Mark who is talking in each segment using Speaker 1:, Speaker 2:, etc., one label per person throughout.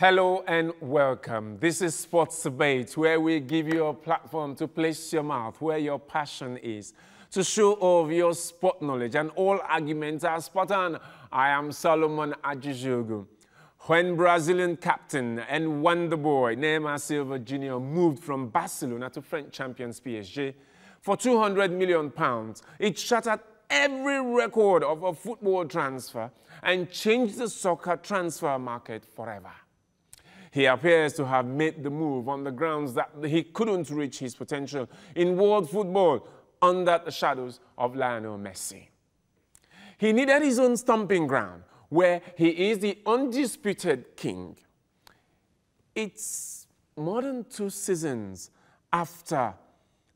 Speaker 1: Hello and welcome. This is Sports Debate, where we give you a platform to place your mouth where your passion is, to show off your sport knowledge, and all arguments are spot on. I am Solomon Ajijogu. When Brazilian captain and wonder boy Neymar Silva Jr. moved from Barcelona to French champions PSG for £200 million, it shattered every record of a football transfer and changed the soccer transfer market forever. He appears to have made the move on the grounds that he couldn't reach his potential in world football under the shadows of Lionel Messi. He needed his own stomping ground, where he is the undisputed king. It's more than 2 seasons after,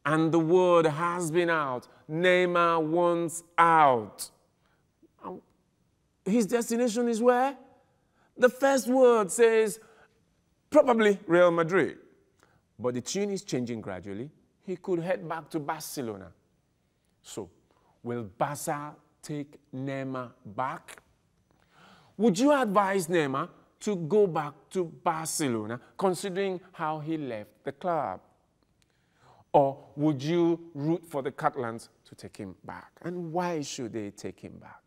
Speaker 1: and the word has been out, Neymar wants out. His destination is where? The first word says, probably Real Madrid. But the tune is changing gradually. He could head back to Barcelona. So, will Barca take Neymar back? Would you advise Neymar to go back to Barcelona, considering how he left the club? Or would you root for the Catalans to take him back? And why should they take him back?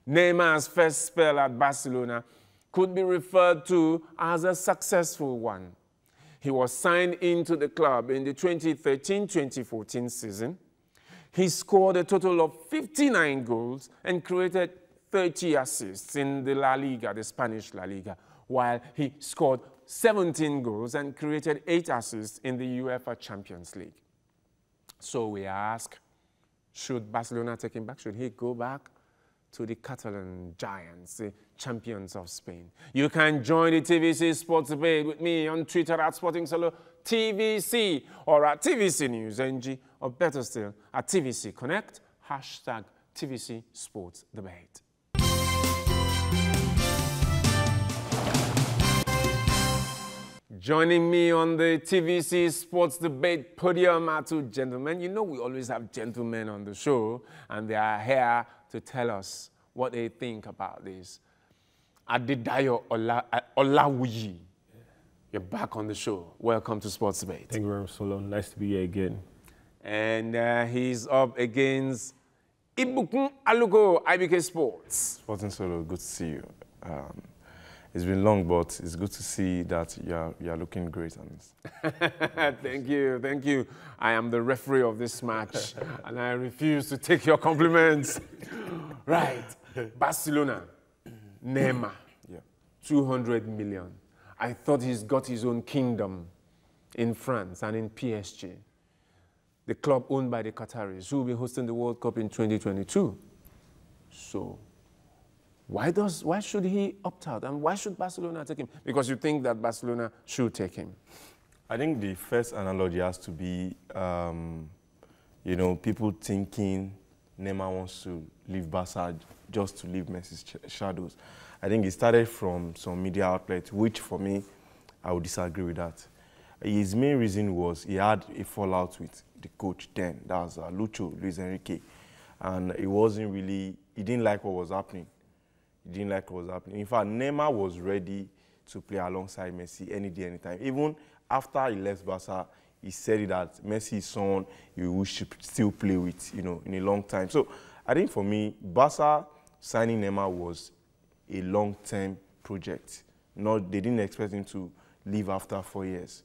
Speaker 1: Neymar's first spell at Barcelona could be referred to as a successful one. He was signed into the club in the 2013-2014 season. He scored a total of 59 goals and created 30 assists in the La Liga, the Spanish La Liga, while he scored 17 goals and created 8 assists in the UEFA Champions League. So we ask, should Barcelona take him back? Should he go back to the Catalan giants, the champions of Spain? You can join the TVC Sports Debate with me on Twitter at SportingSolo TVC or at TVC News NG, or better still, at TVC Connect, hashtag TVC Sports Debate. Joining me on the TVC Sports Debate podium are 2 gentlemen. You know we always have gentlemen on the show, and they are here to tell us what they think about this. Adedayo Olawuyi, you're back on the show. Welcome to Sports Debate.
Speaker 2: Thank you very much, Solon. Nice to be here again.
Speaker 1: And he's up against Ibukun Aluko, IBK Sports.
Speaker 3: Sporting Solo, good to see you. It's been long, but it's good to see that you're looking great on this.
Speaker 1: Thank you, thank you. I am the referee of this match, and I refuse to take your compliments. Right, Barcelona, Neymar,
Speaker 3: Yeah.
Speaker 1: 200 million. I thought he's got his own kingdom in France and in PSG, the club owned by the Qataris, who will be hosting the World Cup in 2022. So, why should he opt out, and why should Barcelona take him? Because you think that Barcelona should take him.
Speaker 3: I think the first analogy has to be, people thinking Neymar wants to leave Barca just to leave Messi's shadows. I think it started from some media outlets, which for me, I would disagree with that. His main reason was he had a fallout with the coach then, that was Luis Enrique, and he didn't like what was happening. He didn't like what was happening. In fact, Neymar was ready to play alongside Messi any day, anytime. Even after he left Barca, he said that Messi is someone he wish to still play with, in a long time. So I think for me, Barca signing Neymar was a long-term project. They didn't expect him to leave after 4 years.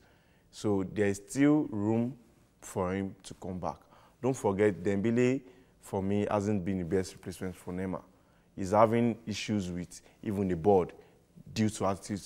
Speaker 3: So there's still room for him to come back. Don't forget, Dembele, for me, hasn't been the best replacement for Neymar. He's having issues with even the board due to attitude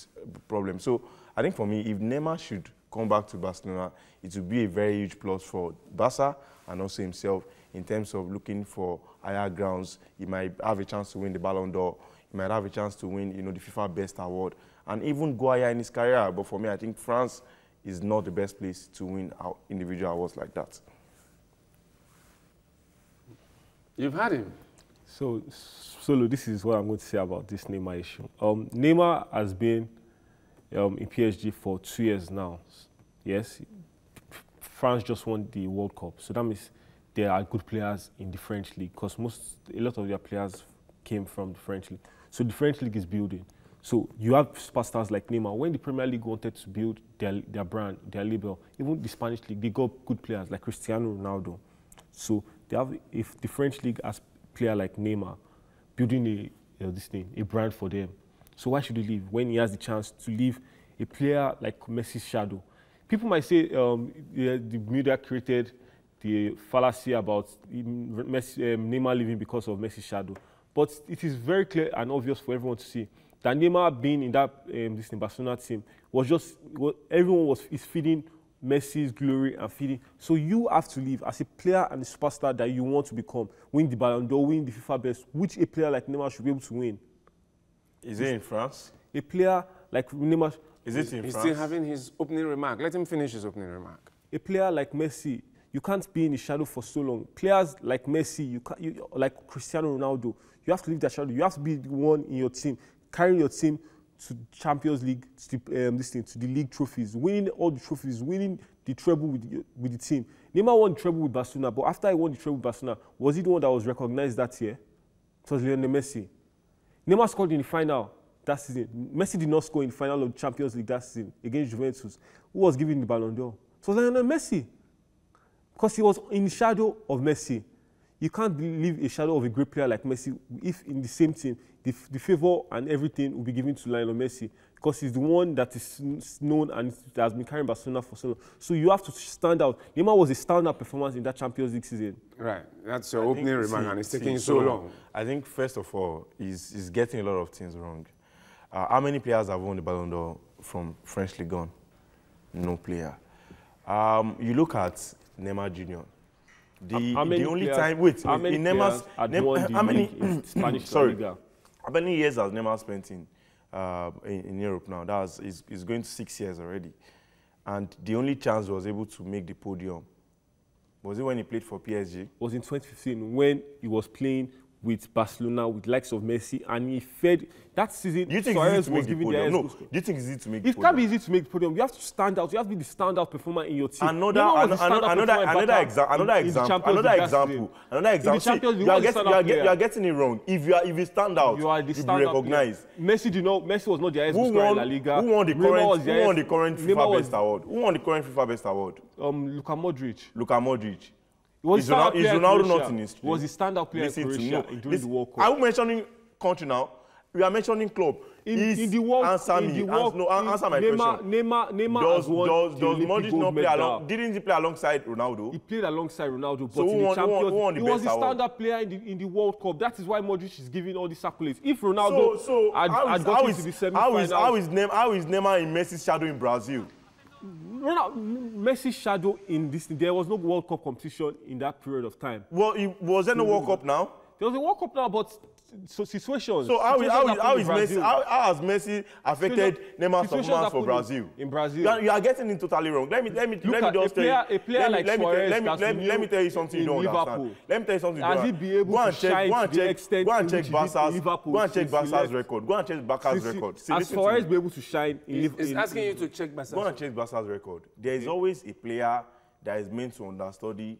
Speaker 3: problems. So I think for me, if Neymar should come back to Barcelona, it would be a very huge plus for Barca and also himself in terms of looking for higher grounds. He might have a chance to win the Ballon d'Or. He might have a chance to win, the FIFA Best Award, and even go higher in his career. But for me, I think France is not the best place to win individual awards like that.
Speaker 1: You've had him.
Speaker 2: So, Solo, this is what I'm going to say about this Neymar issue. Neymar has been in PSG for 2 years now. Yes, France just won the World Cup, so that means there are good players in the French league because a lot of their players came from the French league. So the French league is building. So you have superstars like Neymar. When the Premier League wanted to build their brand, their label, even the Spanish league, they got good players like Cristiano Ronaldo. So they have, if the French league has a player like Neymar, building a brand for them. So why should he leave when he has the chance to leave a player like Messi's shadow? People might say the media created the fallacy about Neymar leaving because of Messi's shadow. But it is very clear and obvious for everyone to see that Neymar being in that Barcelona team was just, everyone is feeding Messi's glory and feeding. So you have to leave as a player and a superstar that you want to become, win the Ballon d'Or, win the FIFA best, which a player like Neymar should be able to win.
Speaker 3: Is it in France?
Speaker 2: A player like Neymar...
Speaker 3: Is it in
Speaker 1: He's
Speaker 3: France?
Speaker 1: still having his opening remark. Let him finish his opening remark.
Speaker 2: A player like Messi, you can't be in the shadow for so long. Players like Messi, like Cristiano Ronaldo, you have to leave that shadow. You have to be the one in your team, carrying your team to Champions League, to the league trophies, winning all the trophies, winning the treble with the team. Neymar won the treble with Barcelona, but after he won the treble with Barcelona, was he the one that was recognized that year? It was Lionel Messi. Neymar scored in the final that season. Messi did not score in the final of the Champions League that season against Juventus. Who was given the Ballon d'Or? It was Lionel Messi. Because he was in the shadow of Messi. You can't leave a shadow of a great player like Messi if in the same team, the favor and everything will be given to Lionel Messi because he's the one that is known and that has been carrying Barcelona for so long. So you have to stand out. Neymar was a standout performance in that Champions League season.
Speaker 1: Right. That's your opening remark, and it's taking so long.
Speaker 3: I think, first of all, he's getting a lot of things wrong. How many players have won the Ballon d'Or from French Ligue 1? No player. You look at Neymar Jr. The only time, wait,
Speaker 2: how many
Speaker 3: in Neymar's,
Speaker 2: how many Spanish La Liga?
Speaker 3: How many years has Neymar spent in Europe now? He's going to 6 years already. And the only chance he was able to make the podium, was it when he played for PSG?
Speaker 2: It was in 2015 when he was playing with Barcelona, with likes of Messi, and he fed that season.
Speaker 3: Do you think it's easy to make the podium? No. Do you think it's easy to make the podium?
Speaker 2: It can't be easy to make the podium. You have to stand out. You have to be the standout performer in your team.
Speaker 3: Another example. You are getting it wrong. If you stand out, you'll be recognized.
Speaker 2: Messi was not the highest scorer in La Liga.
Speaker 3: Who won the current FIFA Best Award? Who won the current FIFA Best Award?
Speaker 2: Luka Modric.
Speaker 3: Luka Modric.
Speaker 2: Is
Speaker 3: Ronaldo not in history?
Speaker 2: Was the standout player in Croatia during the World Cup?
Speaker 3: Are we mentioning country now? We are mentioning club.
Speaker 2: Answer my question. Neymar has won
Speaker 3: does Modric not play along? Didn't he play alongside Ronaldo?
Speaker 2: He played alongside Ronaldo, but
Speaker 3: So
Speaker 2: in the Champions
Speaker 3: who won
Speaker 2: he
Speaker 3: the
Speaker 2: was the
Speaker 3: best award?
Speaker 2: standout player in the World Cup. That is why Modric is giving all these accolades. If Ronaldo had got into the semi-finals,
Speaker 3: how is Neymar in Messi's shadow in Brazil?
Speaker 2: Messi's shadow in this. There was no World Cup competition in that period of time.
Speaker 3: Well, was there no World Cup now?
Speaker 2: There was a World Cup now, but situations.
Speaker 3: So how has Messi affected Neymar's performance for Brazil?
Speaker 2: In Brazil,
Speaker 3: you are getting it totally wrong. Let me just tell you.
Speaker 2: A player like Suarez.
Speaker 3: Let me tell you something you don't understand. Let me tell you something.
Speaker 2: Has he be able to shine to the extent
Speaker 3: go and check
Speaker 2: Liverpool?
Speaker 3: Go and check Barca's record. Go and check Barca's record.
Speaker 2: Has Suarez be able to shine in Liverpool?
Speaker 1: He's asking you to check Barca's.
Speaker 3: Go and check Barca's record. There is always a player that is meant to understudy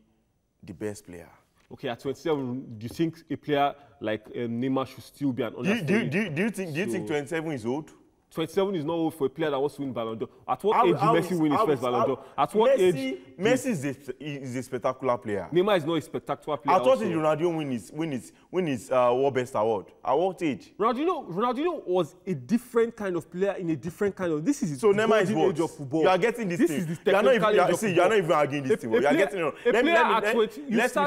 Speaker 3: the best player.
Speaker 2: Okay, at 27, do you think a player like Neymar should still be an understudy?
Speaker 3: Do you think 27 is old?
Speaker 2: 27 is not old for a player that wants to win Ballon d'Or. At what age did Messi win his first Ballon d'Or? At what age?
Speaker 3: Messi is a spectacular player.
Speaker 2: Neymar is not a spectacular player.
Speaker 3: At what age Ronaldo win his World Best Award? At what age?
Speaker 2: Ronaldinho was a different kind of player in a different kind of. This is
Speaker 3: so Neymar is
Speaker 2: age of football.
Speaker 3: You are getting this thing.
Speaker 2: Is the technical age of football.
Speaker 3: You are not even arguing this thing. You are getting it. Let me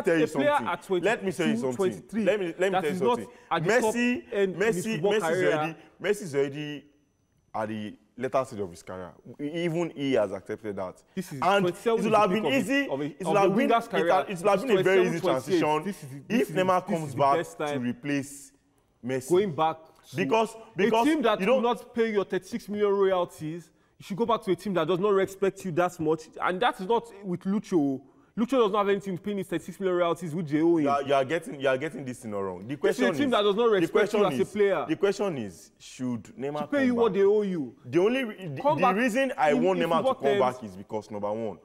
Speaker 3: tell you something. Let me tell you something. Let me tell you something. Messi is already at the later stage of his career. Even he has accepted that. And it will have been easy. It will have been a very easy transition if Neymar comes back to replace Messi.
Speaker 2: Going back to
Speaker 3: because
Speaker 2: a team that will not pay your 36 million royalties, you should go back to a team that does not respect you that much. And that is not with Lucho. Lucho does not have anything to pay his 36 million royalties with JO.
Speaker 3: You are getting this thing wrong. The question
Speaker 2: is a team that does not respect you as a player.
Speaker 3: The question is, should Neymar
Speaker 2: to pay you what they owe you?
Speaker 3: The reason I want Neymar to come back is because number one,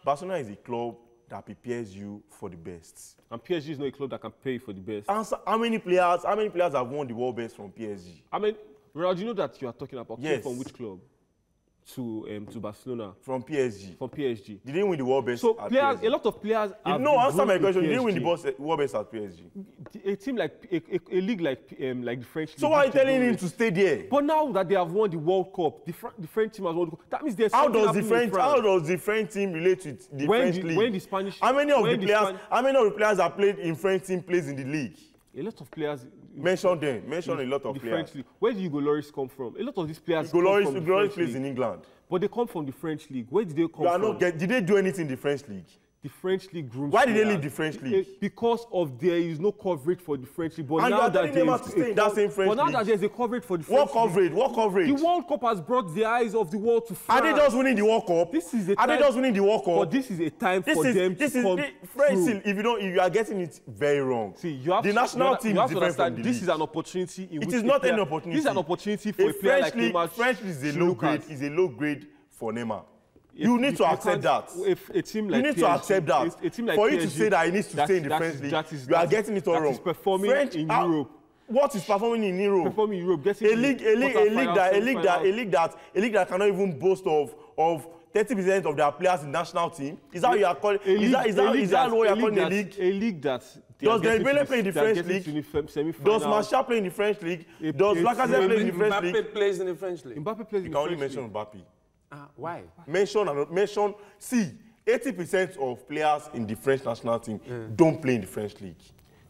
Speaker 3: Barcelona is a club that prepares you for the best.
Speaker 2: And PSG is not a club that can pay for the best.
Speaker 3: Answer, how many players have won the world best from PSG?
Speaker 2: I mean, Ronaldo, you know that you are talking about
Speaker 3: Yes.
Speaker 2: from which club? To Barcelona.
Speaker 3: From PSG.
Speaker 2: From PSG.
Speaker 3: They didn't win the world best
Speaker 2: So
Speaker 3: at
Speaker 2: players,
Speaker 3: PSG.
Speaker 2: a lot of players. have
Speaker 3: No,
Speaker 2: been
Speaker 3: answer my
Speaker 2: groomed with
Speaker 3: question. They didn't win the
Speaker 2: PSG.
Speaker 3: world best at PSG.
Speaker 2: A team like a league like the French league.
Speaker 3: So why are you
Speaker 2: which is
Speaker 3: telling him
Speaker 2: doing
Speaker 3: to
Speaker 2: it.
Speaker 3: stay there?
Speaker 2: But now that they have won the World Cup, the French team has won the Cup. That means there's
Speaker 3: How
Speaker 2: something
Speaker 3: does the
Speaker 2: happening in
Speaker 3: French
Speaker 2: France.
Speaker 3: team relate with the
Speaker 2: When
Speaker 3: French
Speaker 2: the-
Speaker 3: league?
Speaker 2: when the Spanish-
Speaker 3: how many of
Speaker 2: when
Speaker 3: the
Speaker 2: the
Speaker 3: players?
Speaker 2: Span-
Speaker 3: How many of the players that played in French team plays in the league?
Speaker 2: A lot of players.
Speaker 3: Mention them. Mention a lot of
Speaker 2: the
Speaker 3: players.
Speaker 2: French league. Where do Hugo Lloris come from? A lot of these players
Speaker 3: Hugo
Speaker 2: come from the
Speaker 3: Lloris
Speaker 2: French
Speaker 3: plays
Speaker 2: league.
Speaker 3: in England.
Speaker 2: But they come from the French league. Where did they come
Speaker 3: You are
Speaker 2: from?
Speaker 3: not get, did they do anything in the French league?
Speaker 2: The French league grooms.
Speaker 3: Why did they
Speaker 2: players.
Speaker 3: leave the French league?
Speaker 2: Because of there is no coverage for the French league. But
Speaker 3: And you
Speaker 2: now
Speaker 3: are
Speaker 2: that
Speaker 3: telling them
Speaker 2: there
Speaker 3: to
Speaker 2: is
Speaker 3: stay in that same French
Speaker 2: but now
Speaker 3: league.
Speaker 2: that there's a coverage for the French
Speaker 3: What coverage?
Speaker 2: league,
Speaker 3: What coverage?
Speaker 2: the World Cup has brought the eyes of the world to France.
Speaker 3: Are they just winning the World Cup?
Speaker 2: This is a
Speaker 3: Are they
Speaker 2: time-
Speaker 3: just winning the World Cup?
Speaker 2: But this is a time
Speaker 3: This
Speaker 2: for
Speaker 3: is
Speaker 2: them
Speaker 3: this
Speaker 2: to
Speaker 3: is
Speaker 2: come
Speaker 3: French.
Speaker 2: through.
Speaker 3: Still, if you are getting it very wrong.
Speaker 2: See, you have
Speaker 3: the
Speaker 2: to,
Speaker 3: national
Speaker 2: you
Speaker 3: team
Speaker 2: you have
Speaker 3: is
Speaker 2: to
Speaker 3: different from
Speaker 2: understand
Speaker 3: the
Speaker 2: this
Speaker 3: league.
Speaker 2: is an opportunity in
Speaker 3: It
Speaker 2: which
Speaker 3: is
Speaker 2: a
Speaker 3: not
Speaker 2: player-
Speaker 3: an opportunity.
Speaker 2: This is an opportunity for a player
Speaker 3: French
Speaker 2: like
Speaker 3: league,
Speaker 2: Neymar.
Speaker 3: French is a
Speaker 2: to
Speaker 3: low
Speaker 2: look
Speaker 3: grade.
Speaker 2: at.
Speaker 3: Is a low grade for Neymar.
Speaker 2: If
Speaker 3: You need to
Speaker 2: can't-
Speaker 3: accept that.
Speaker 2: If a team like
Speaker 3: You need to
Speaker 2: PSG
Speaker 3: accept that.
Speaker 2: a team like
Speaker 3: For you to
Speaker 2: PSG,
Speaker 3: say that he needs to stay in the French league, you are getting it all
Speaker 2: that
Speaker 3: wrong.
Speaker 2: is performing
Speaker 3: French,
Speaker 2: in
Speaker 3: how-
Speaker 2: Europe.
Speaker 3: What is performing in Europe?
Speaker 2: Performing in Europe, getting
Speaker 3: A
Speaker 2: to the
Speaker 3: league
Speaker 2: quarterfinals, semifinals.
Speaker 3: that cannot even boast of 30% of their players in national team. Is that what you are calling? Is that what you are calling a league?
Speaker 2: A league that they
Speaker 3: Does
Speaker 2: are getting
Speaker 3: Dembele
Speaker 2: to
Speaker 3: play in the
Speaker 2: they are
Speaker 3: French
Speaker 2: getting
Speaker 3: league?
Speaker 2: to the semi-final.
Speaker 3: Does Martial play in the French league?
Speaker 2: It-
Speaker 3: Does
Speaker 2: it's-
Speaker 3: Lacazette play in the French league?
Speaker 1: Mbappe plays in the French league.
Speaker 2: Mbappe plays in
Speaker 3: You
Speaker 2: the
Speaker 3: can only
Speaker 2: French
Speaker 3: mention
Speaker 2: league.
Speaker 3: Mbappe.
Speaker 1: Why?
Speaker 3: Mention. See, 80% of players in the French national team don't play in the French league.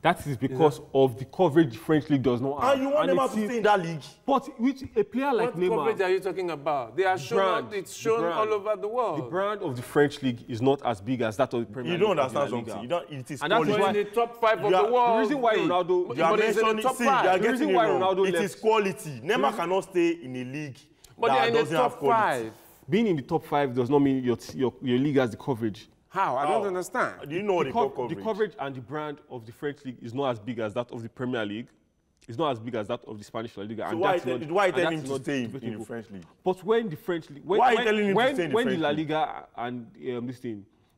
Speaker 2: That is because of the coverage the French league does not have.
Speaker 3: And you want
Speaker 2: a
Speaker 3: Neymar to
Speaker 2: team-
Speaker 3: stay in that league?
Speaker 2: But with a player like
Speaker 1: What coverage
Speaker 2: Neymar,
Speaker 1: are you talking about? They are shown.
Speaker 2: brand,
Speaker 1: It's
Speaker 2: the
Speaker 1: shown
Speaker 2: brand.
Speaker 1: all over the world.
Speaker 2: the brand of the French league is not as big as that of the Premier
Speaker 3: You
Speaker 2: League.
Speaker 3: don't
Speaker 2: of the La
Speaker 3: understand
Speaker 2: Liga.
Speaker 3: something. You don't, it is
Speaker 2: And that's
Speaker 1: You're
Speaker 2: why-
Speaker 1: in the top 5 of
Speaker 3: You are-
Speaker 1: the world.
Speaker 2: the reason why
Speaker 1: league.
Speaker 2: Ronaldo-
Speaker 1: But
Speaker 3: You are
Speaker 1: he's in the
Speaker 3: mentioning,
Speaker 1: top
Speaker 3: see, you are
Speaker 1: 5.
Speaker 2: The
Speaker 3: getting
Speaker 2: reason
Speaker 3: it
Speaker 2: why
Speaker 3: wrong.
Speaker 2: Ronaldo
Speaker 3: It
Speaker 2: left-
Speaker 3: is quality. Neymar cannot stay in a league
Speaker 1: But they are
Speaker 3: that
Speaker 1: in the
Speaker 3: doesn't have
Speaker 1: top
Speaker 3: quality.
Speaker 1: 5.
Speaker 2: Being in the top 5 does not mean your league has the coverage.
Speaker 1: How? I
Speaker 3: How?
Speaker 1: don't understand.
Speaker 3: Do you know what they call coverage?
Speaker 2: The coverage and the brand of the French league is not as big as that of the Premier League. It's not as big as that of the Spanish La Liga.
Speaker 3: So
Speaker 2: and
Speaker 3: why
Speaker 2: that's
Speaker 3: tell
Speaker 2: not-
Speaker 3: why
Speaker 2: and
Speaker 3: tell him
Speaker 2: that's
Speaker 3: to
Speaker 2: not
Speaker 3: stay in
Speaker 2: debatable.
Speaker 3: the French league?
Speaker 2: But when the French league, when,
Speaker 3: Why are you
Speaker 2: when,
Speaker 3: telling him to
Speaker 2: when,
Speaker 3: stay in the
Speaker 2: when
Speaker 3: French
Speaker 2: the La
Speaker 3: league?
Speaker 2: Liga and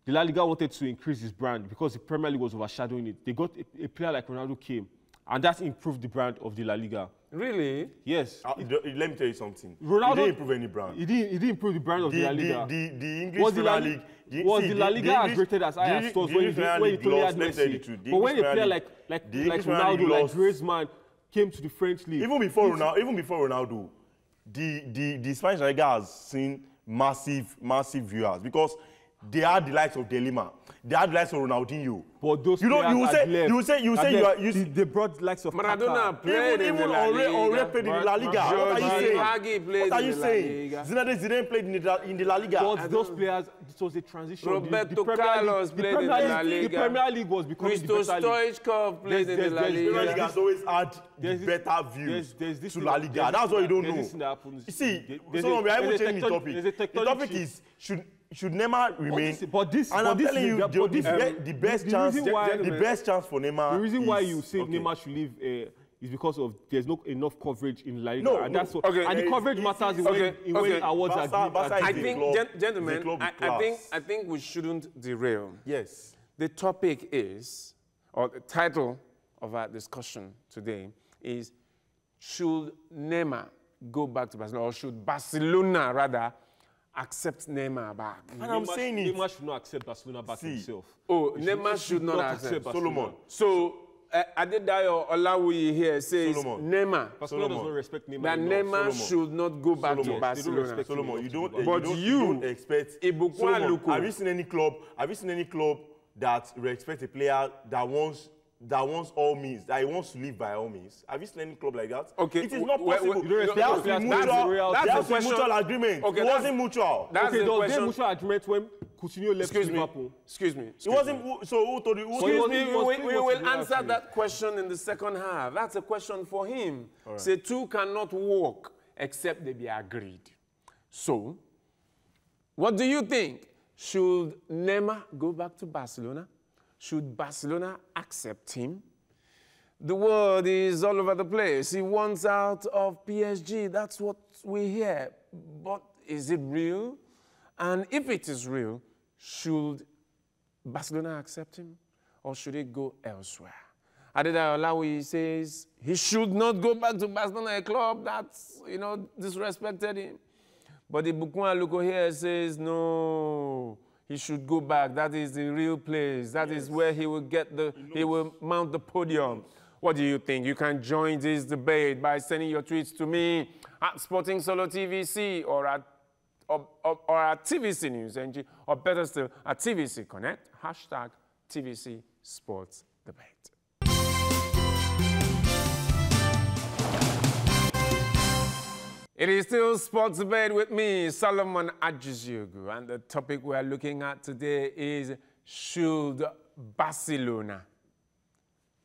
Speaker 2: the La Liga wanted to increase its brand because the Premier League was overshadowing it, they got a player like Ronaldo came, and that improved the brand of the La Liga.
Speaker 1: Really?
Speaker 2: Yes,
Speaker 3: Let me tell you something.
Speaker 2: Ronaldo
Speaker 3: He didn't improve any brand.
Speaker 2: He didn't improve the brand of the La Liga.
Speaker 3: The English
Speaker 2: Was the La,
Speaker 3: Premier League.
Speaker 2: was the La Liga as rated as high as stores when you only had Messi? But when a player like Ronaldo, like Griezmann, came to the French league,
Speaker 3: Even before Ronaldo, the Spanish La Liga has seen massive viewers because they had the likes of De Lima, they had the likes of Ronaldinho.
Speaker 2: but those
Speaker 3: You know,
Speaker 2: players had left. They brought the likes of
Speaker 1: Maradona
Speaker 2: Kaka.
Speaker 1: played in the La Liga.
Speaker 3: Henry played in the La Liga. What are you
Speaker 1: Jordi
Speaker 3: saying?
Speaker 1: Hagi played
Speaker 3: What are
Speaker 1: in
Speaker 3: you
Speaker 1: the La
Speaker 3: saying?
Speaker 1: Liga.
Speaker 3: Zinedine Zidane played in the La Liga.
Speaker 2: But those players, it was a transition.
Speaker 1: Roberto
Speaker 2: Premier
Speaker 1: Carlos
Speaker 2: League-
Speaker 1: played in
Speaker 2: Premier
Speaker 1: the La
Speaker 2: League-
Speaker 1: Liga.
Speaker 2: The Premier League was becoming
Speaker 1: Christo
Speaker 2: the better league.
Speaker 1: Stoichkov played in the La
Speaker 2: there's-
Speaker 3: Premier
Speaker 1: Liga.
Speaker 3: League has always had the
Speaker 2: There's this-
Speaker 3: better views
Speaker 2: there's this
Speaker 3: to
Speaker 2: thing
Speaker 3: La
Speaker 2: that-
Speaker 3: Liga.
Speaker 2: there's
Speaker 3: That's
Speaker 2: this
Speaker 3: what you
Speaker 2: thing
Speaker 3: don't
Speaker 2: that-
Speaker 3: know.
Speaker 2: there's this thing that happens.
Speaker 3: You see,
Speaker 2: There's
Speaker 3: so
Speaker 2: a-
Speaker 3: we are even
Speaker 2: there's a
Speaker 3: changing the
Speaker 2: tectonic-
Speaker 3: topic.
Speaker 2: there's a
Speaker 3: The
Speaker 2: tectonic
Speaker 3: topic
Speaker 2: shift.
Speaker 3: is should Neymar remain?
Speaker 2: But this,
Speaker 3: And
Speaker 2: but
Speaker 3: I'm
Speaker 2: this
Speaker 3: telling
Speaker 2: is
Speaker 3: you,
Speaker 2: the- but this-
Speaker 3: the best
Speaker 2: the
Speaker 3: chance,
Speaker 2: reason why-
Speaker 3: the best chance for Neymar.
Speaker 2: The reason why
Speaker 3: is-
Speaker 2: you say
Speaker 3: okay.
Speaker 2: Neymar should leave is because of there's not enough coverage in La Liga,
Speaker 3: No,
Speaker 2: and that's what,
Speaker 1: okay,
Speaker 2: and the coverage matters in
Speaker 1: okay,
Speaker 2: when
Speaker 1: okay.
Speaker 2: awards
Speaker 3: Barca-
Speaker 2: are
Speaker 3: Barca
Speaker 2: given.
Speaker 1: I
Speaker 3: is a
Speaker 1: think,
Speaker 3: club-
Speaker 1: gentlemen,
Speaker 3: it's a club with
Speaker 1: I
Speaker 3: class.
Speaker 1: think we shouldn't derail.
Speaker 3: Yes.
Speaker 1: The topic is, or the title of our discussion today is, should Neymar go back to Barcelona, or should Barcelona rather accept Neymar back?
Speaker 3: And I'm saying it.
Speaker 2: Neymar should not accept Barcelona back
Speaker 3: See.
Speaker 2: himself.
Speaker 1: Oh,
Speaker 2: He
Speaker 1: Neymar should not accept.
Speaker 2: Barcelona.
Speaker 3: Solomon.
Speaker 1: So, Adedayo Olawuyi here says
Speaker 3: Solomon.
Speaker 1: Neymar,
Speaker 2: Barcelona does
Speaker 3: Solomon.
Speaker 2: not respect Neymar.
Speaker 1: that
Speaker 2: enough.
Speaker 1: Neymar
Speaker 3: Solomon.
Speaker 1: should not go back to
Speaker 3: Solomon.
Speaker 2: They don't
Speaker 1: Barcelona.
Speaker 2: respect
Speaker 3: Solomon,
Speaker 2: him
Speaker 3: you
Speaker 2: enough to
Speaker 3: don't,
Speaker 2: go back.
Speaker 1: But
Speaker 3: you don't
Speaker 1: you,
Speaker 3: expect.
Speaker 1: Ibukwa
Speaker 3: Solomon,
Speaker 1: Aluko.
Speaker 3: have you seen any club? Have you seen any club that respects a player that wants all means, that he wants to live by all means? Have you seen any club like that?
Speaker 1: Okay,
Speaker 3: It is not
Speaker 1: wait,
Speaker 3: possible.
Speaker 1: you don't
Speaker 2: respect
Speaker 3: There has
Speaker 2: the
Speaker 3: to be
Speaker 2: players.
Speaker 3: mutual,
Speaker 1: That's
Speaker 3: there
Speaker 1: the
Speaker 3: has to be
Speaker 1: question.
Speaker 3: mutual agreement.
Speaker 1: Okay,
Speaker 3: It
Speaker 1: that's-
Speaker 3: wasn't mutual.
Speaker 1: That's
Speaker 2: Okay,
Speaker 1: the
Speaker 2: there was
Speaker 1: question.
Speaker 2: a mutual agreement when Coutinho left
Speaker 1: Excuse me.
Speaker 2: Liverpool.
Speaker 1: Excuse me.
Speaker 3: It
Speaker 1: excuse me.
Speaker 3: wasn't. So who told you? Who
Speaker 1: Excuse
Speaker 3: told
Speaker 1: me,
Speaker 2: it was
Speaker 1: we
Speaker 2: pretty much
Speaker 1: will
Speaker 2: similar
Speaker 1: answer
Speaker 2: to
Speaker 1: that question in the second half. That's a question for him. Say two cannot walk except they be agreed. So, what do you think? Should Neymar go back to Barcelona? Should Barcelona accept him? The word is all over the place. He wants out of PSG. That's what we hear. But is it real? And if it is real, should Barcelona accept him, or should he go elsewhere? Adedayo Olawiyi says he should not go back to Barcelona, a club that's, disrespected him. But the Ibukun Aluko here says, no, he should go back. That is the real place. That is where he will he will mount the podium. What do you think? You can join this debate by sending your tweets to me at Sporting Solo TVC or at TVC News NG, or better still, at TVC Connect, hashtag TVC Sports Debate. It is still Sports Debate with me, Solomon Ajiziogu, and the topic we are looking at today is, should Barcelona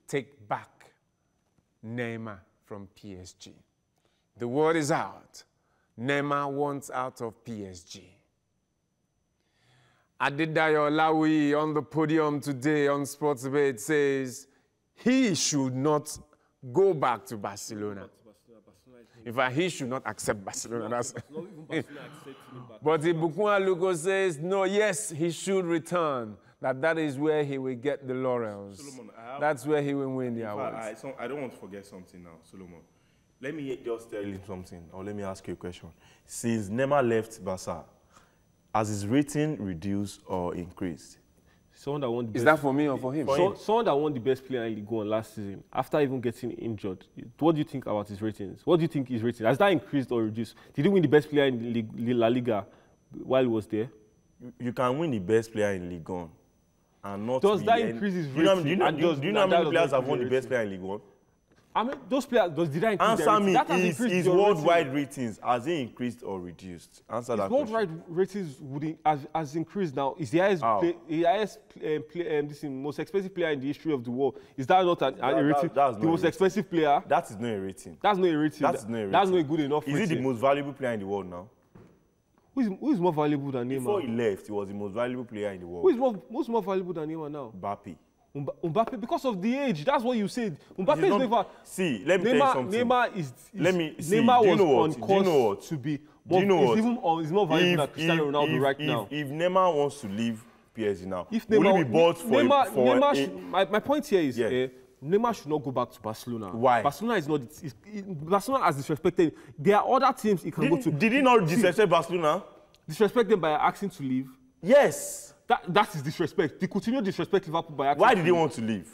Speaker 1: take back Neymar from PSG? The word is out. Neymar wants out of PSG. Adedayo Olawiyi on the podium today on Sports Debate says he should not go back to Barcelona. In fact, he should not accept Barcelona. But Ibukun Aluko says, no, yes, he should return. That is where he will get the laurels. Solomon, that's where he will win the awards.
Speaker 3: I don't want to forget something now, Solomon. Let me just tell you something, or let me ask you a question. Since Neymar left Barca, has his rating reduced or increased?
Speaker 2: Someone that won the
Speaker 1: Is that for me or for him?
Speaker 2: Someone that won the best player in Ligue 1 last season, after even getting injured, what do you think about his ratings? What do you think his rating? Has that increased or reduced? Did he win the best player in La Liga while he was there?
Speaker 3: You can win the best player in Ligue 1 and not.
Speaker 2: Does that increase his rating?
Speaker 3: Do you know how many players have won the best player in Ligue 1?
Speaker 2: I mean, those players, did that increase
Speaker 3: Answer me,
Speaker 2: that
Speaker 3: is worldwide ratings, has it increased or reduced? Answer that question.
Speaker 2: Worldwide ratings has increased now. Is the highest, most expensive player in the history of the world. Is that not a rating? The most expensive player?
Speaker 3: That is not a rating.
Speaker 2: That's not a rating.
Speaker 3: That's not a rating.
Speaker 2: That's not a good enough rating.
Speaker 3: Is he the most valuable player in the world now?
Speaker 2: Who is more valuable than Neymar?
Speaker 3: Before he left, he was the most valuable player in the world.
Speaker 2: Who is more valuable than Neymar now?
Speaker 3: Mbappe.
Speaker 2: Mbappe, because of the age. That's what you said. Mbappe is never.
Speaker 3: See, let me tell you something.
Speaker 2: Neymar was on course to be. He's more valuable than Cristiano Ronaldo right now.
Speaker 3: If Neymar wants to leave PSG now, will he be bought for
Speaker 2: my point here is Neymar should not go back to Barcelona.
Speaker 3: Why?
Speaker 2: Barcelona is not. Barcelona has disrespected. There are other teams he can go to.
Speaker 3: Did he not disrespect Barcelona?
Speaker 2: Disrespect them by asking to leave?
Speaker 3: Yes.
Speaker 2: That is disrespect. They continue to disrespect Liverpool by asking.
Speaker 3: Why did he want to leave?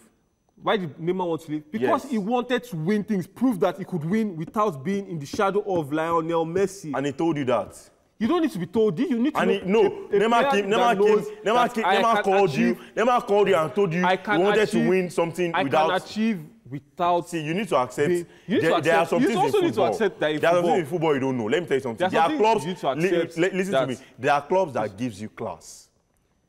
Speaker 2: Why did Neymar want to leave? Because he wanted to win things, prove that he could win without being in the shadow of Lionel Messi.
Speaker 3: And he told you that.
Speaker 2: You don't need to be told. You need to know.
Speaker 3: Neymar called you and told you he wanted to win something without.
Speaker 2: I can achieve without.
Speaker 3: See, you need to accept. There are some things in football.
Speaker 2: Need to accept that
Speaker 3: there are some things in football you don't know. Let me tell you something. There are clubs. Listen to me. There are clubs that gives you class.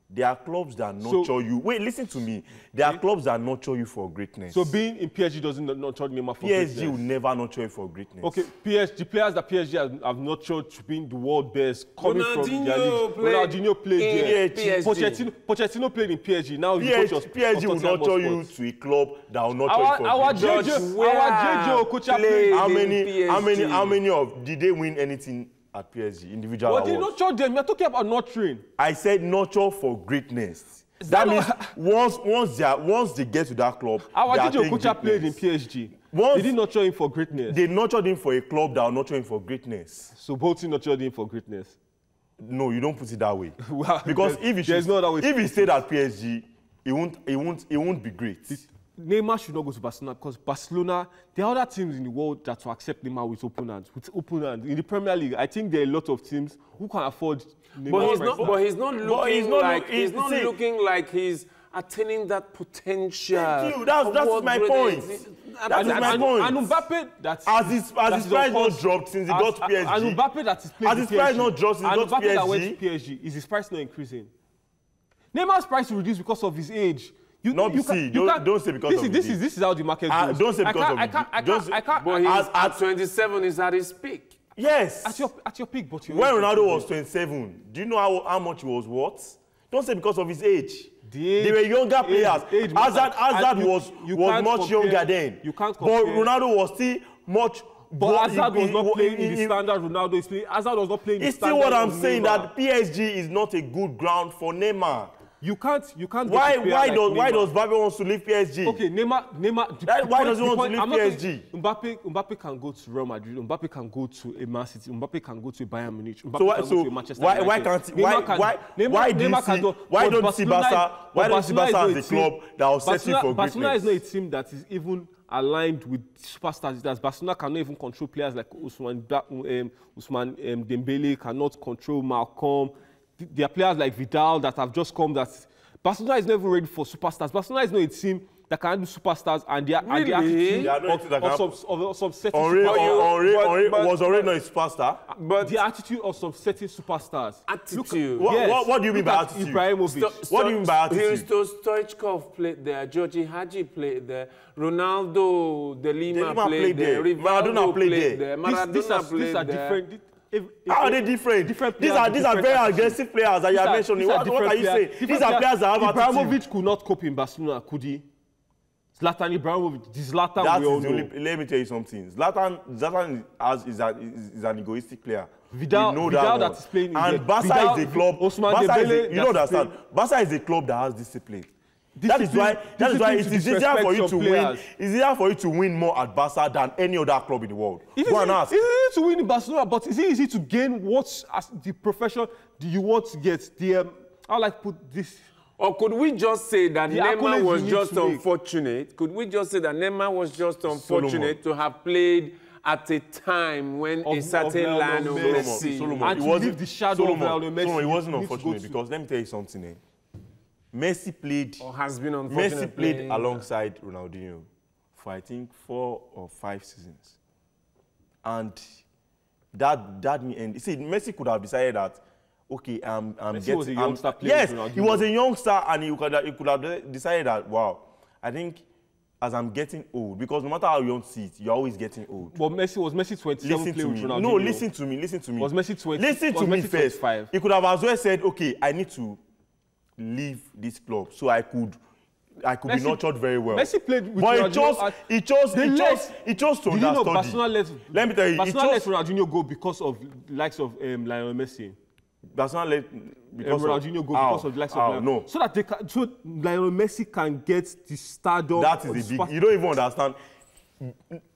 Speaker 3: There are clubs that nurture you. Wait, listen to me. There are clubs that nurture you for greatness.
Speaker 2: So being in PSG doesn't nurture Neymar for greatness?
Speaker 3: PSG will never nurture you for greatness.
Speaker 2: Okay, the players that PSG have nurtured to being the world best, coming from their league. Ronaldinho played there. Pochettino played in PSG. Now
Speaker 3: PSG will nurture you to a club that will nurture you for greatness.
Speaker 2: Our JJ Okocha played
Speaker 3: How many did they win anything at PSG, individual awards?
Speaker 2: But they nurture them. You're talking about nurturing.
Speaker 3: I said nurture for greatness. That means once they get to that club,
Speaker 2: our JJ Okocha played in PSG. They didn't nurture him for greatness.
Speaker 3: They nurtured him for a club that will nurture him for greatness.
Speaker 2: So both nurtured him for greatness.
Speaker 3: No, you don't put it that way.
Speaker 2: Well,
Speaker 3: because if he stayed at PSG, it won't be great.
Speaker 2: Neymar should not go to Barcelona because Barcelona, there are other teams in the world that will accept Neymar with open hands. In the Premier League, I think there are a lot of teams who can afford Neymar.
Speaker 1: But he's not looking like he's attaining that potential.
Speaker 3: Thank you. That's my point. That is my point.
Speaker 2: And Mbappe,
Speaker 3: has his price not dropped since he got to PSG?
Speaker 2: And Mbappe that is playing
Speaker 3: has his price not dropped since he got to PSG?
Speaker 2: That went to PSG, is his price not increasing? Neymar's price will reduce because of his age.
Speaker 3: Don't say because of the
Speaker 2: this is how the market goes.
Speaker 3: Don't say because of
Speaker 1: But at 27 is at his peak.
Speaker 3: Yes.
Speaker 2: At your peak, but
Speaker 3: when Ronaldo was 27, do you know how much he was worth? Don't say because of his age. They were younger players. Hazard was much younger then.
Speaker 2: You can't compare.
Speaker 3: But Ronaldo was still much.
Speaker 2: But Hazard was not playing in the standard Ronaldo is playing. Hazard was not playing in the standard.
Speaker 3: It's still what I'm saying, that PSG is not a good ground for Neymar.
Speaker 2: You can't.
Speaker 3: Why does Mbappe wants to leave PSG?
Speaker 2: Okay, Neymar.
Speaker 3: Why does he want to leave PSG?
Speaker 2: Mbappe can go to Real Madrid. Mbappe can go to a Man City. Mbappe can go to a Bayern Munich. Mbappe can go to a Manchester United.
Speaker 3: Why don't you see Barca? Why don't you see Barca as the club that will set you for greatness?
Speaker 2: Barcelona is not a team that is even aligned with superstars. That Barcelona cannot even control players like Ousmane Dembele, cannot control Malcolm. There are players like Vidal that have just come. That Barcelona is never ready for superstars. Barcelona is not a team that can do superstars, and their attitude of some certain
Speaker 3: Henry was already not a superstar.
Speaker 2: But the attitude of some certain superstars.
Speaker 1: Attitude.
Speaker 3: What do you mean by attitude?
Speaker 2: Ibrahimovic.
Speaker 3: What do you mean by attitude?
Speaker 1: Hristo Stoichkov played there. Georgi Hagi played there. Ronaldo De Lima played there. Rivaldo played there. Maradona played there.
Speaker 2: Different.
Speaker 3: How are they different? These are very aggressive players that you are mentioning. What are you saying? These are players that have attitude.
Speaker 2: Ibrahimovic could not cope in Barcelona, could he? Zlatan Ibrahimovic, Zlatan we all know.
Speaker 3: Let me tell you something. Zlatan is an egoistic player.
Speaker 2: Vidal that is playing in
Speaker 3: and Barca is a club. You don't understand. Barca is a club that has discipline. That is why it is easier for you to win. It's easier for you to win more at Barca than any other club in the world. Go and ask.
Speaker 2: It's easy to win in Barcelona, but is it easy to gain what as the profession do you want to get? How like put this?
Speaker 1: Or could we just say that Neymar was just unfortunate? Could we just say that Neymar was just unfortunate to have played at a time when a certain Lionel Messi
Speaker 2: and to leave the shadow of Lionel Messi?
Speaker 3: It wasn't unfortunate because let me tell you something. Messi played
Speaker 1: or has been unfortunate.
Speaker 3: Messi played alongside Ronaldinho for I think 4 or 5 seasons, and see, Messi could have decided that. Okay,
Speaker 2: Messi was a youngster player.
Speaker 3: Yes, he was a youngster, and he could have decided that. Wow, I think as I'm getting old, because no matter how you don't see it, you're always getting old.
Speaker 2: But was Messi 27 playing with Ronaldinho?
Speaker 3: No, listen to me.
Speaker 2: Was Messi 20?
Speaker 3: Listen to me first. 25? He could have as well said, okay, I need to leave this club so I could be nurtured very well.
Speaker 2: Messi played with
Speaker 3: but
Speaker 2: Ronaldinho.
Speaker 3: He chose to understudy.
Speaker 2: You know, Barcelona let
Speaker 3: Ronaldinho
Speaker 2: go because of the likes of Lionel Messi.
Speaker 3: Barcelona let because
Speaker 2: Ronaldinho go because of the likes of Lionel.
Speaker 3: No.
Speaker 2: So that Lionel Messi can get the stardom.
Speaker 3: That is the big. You don't even understand.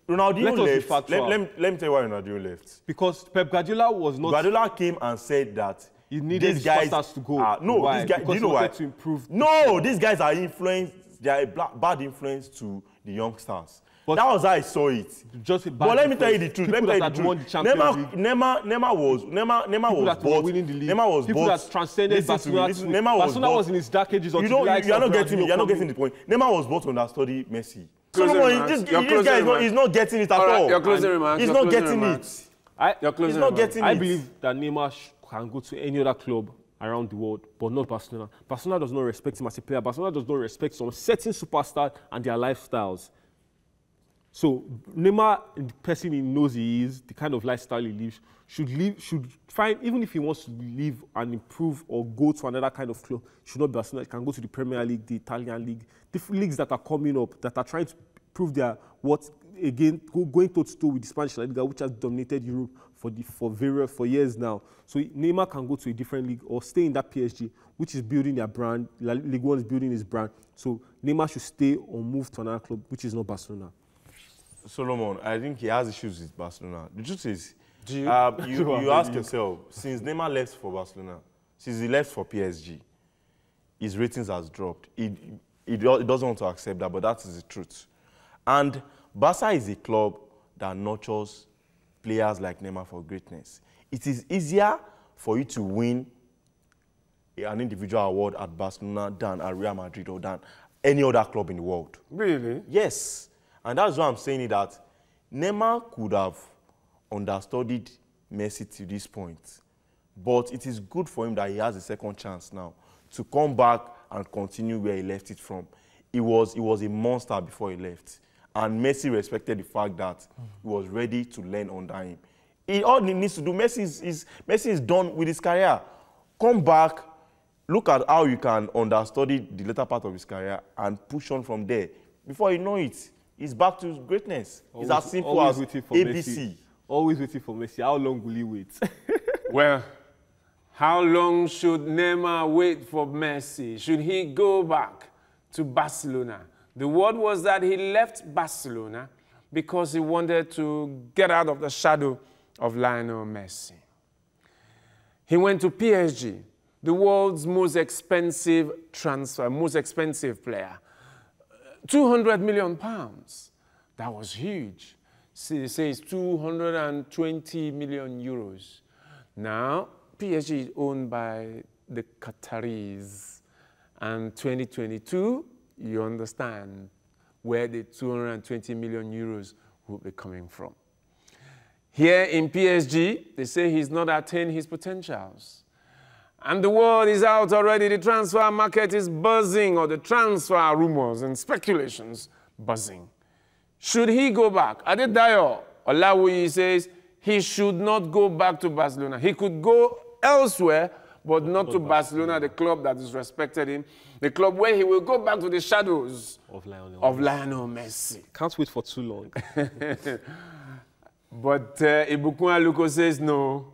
Speaker 3: Ronaldinho left. Let me tell you why Ronaldinho left.
Speaker 2: Because Pep Guardiola was not.
Speaker 3: Guardiola came and said that
Speaker 2: he needed these guys to go.
Speaker 3: These guys. Do you know why?
Speaker 2: To improve.
Speaker 3: No, these guys are influenced. They are a bad influence to the youngsters. But that was how I saw it. But let me tell you the truth. Neymar was
Speaker 2: people that transcended Barcelona. Barcelona was in its dark ages.
Speaker 3: You are not getting the point. Neymar was brought to understudy Messi. This guy is not getting it at all.
Speaker 1: Your closing remarks.
Speaker 3: He's not getting it. He's not getting it.
Speaker 2: I believe that Neymar can go to any other club around the world, but not Barcelona. Barcelona does not respect him as a player. Barcelona does not respect some certain superstars and their lifestyles. So Neymar, the person he knows he is, the kind of lifestyle he lives, should find, even if he wants to leave and improve or go to another kind of club, should not be Barcelona. He can go to the Premier League, the Italian league, different leagues that are coming up, that are trying to prove their going toe-to-toe with the Spanish La Liga, which has dominated Europe for years now. So Neymar can go to a different league or stay in that PSG, which is building their brand. Ligue 1 is building his brand. So Neymar should stay or move to another club, which is not Barcelona.
Speaker 3: Solomon, I think he has issues with Barcelona. The truth is, you ask yourself, since Neymar left for Barcelona, since he left for PSG, his ratings has dropped. He doesn't want to accept that, but that is the truth. And Barca is a club that nurtures players like Neymar for greatness. It is easier for you to win an individual award at Barcelona than at Real Madrid or than any other club in the world.
Speaker 1: Really?
Speaker 3: Yes. And that's why I'm saying that Neymar could have understudied Messi to this point. But it is good for him that he has a second chance now to come back and continue where he left it from. He was a monster before he left. And Messi respected the fact that he was ready to learn under him. All he needs to do, Messi is done with his career. Come back, look at how you can understudy the later part of his career and push on from there. Before you know it, he's back to greatness. It's as simple as ABC.
Speaker 2: Always waiting for Messi. How long will he wait?
Speaker 1: Well, How long should Neymar wait for Messi? Should he go back to Barcelona? The word was that he left Barcelona because he wanted to get out of the shadow of Lionel Messi. He went to PSG, the world's most expensive transfer, most expensive player. 200 million pounds. That was huge. See, it says 220 million euros. Now, PSG is owned by the Qataris. And 2022, you understand where the 220 million euros will be coming from. Here in PSG, they say he's not attained his potentials. And the word is out already. The transfer market is buzzing, or the transfer rumors and speculations buzzing. Should he go back? Adedayo Olawuyi says he should not go back to Barcelona. He could go elsewhere, but not to Barcelona, the club that is respected him, the club where he will go back to the shadows of Lionel Messi.
Speaker 2: Can't wait for too long.
Speaker 1: But Ibukun Aluko says no,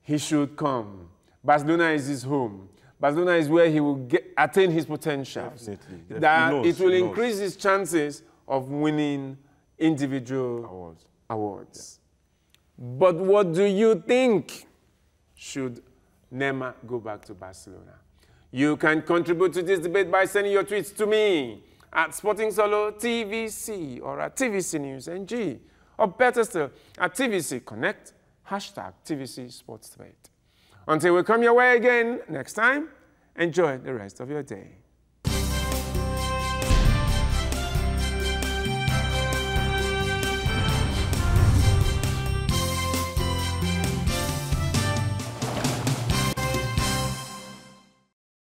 Speaker 1: he should come. Barcelona is his home. Barcelona is where he will attain his potential.
Speaker 3: Definitely.
Speaker 1: That it will increase his chances of winning individual awards. But what do you think? Should Neymar go back to Barcelona? You can contribute to this debate by sending your tweets to me at Sporting Solo TVC or at TVC News NG, or better still, at TVC Connect, hashtag TVC Sports Debate. Until we come your way again next time, enjoy the rest of your day.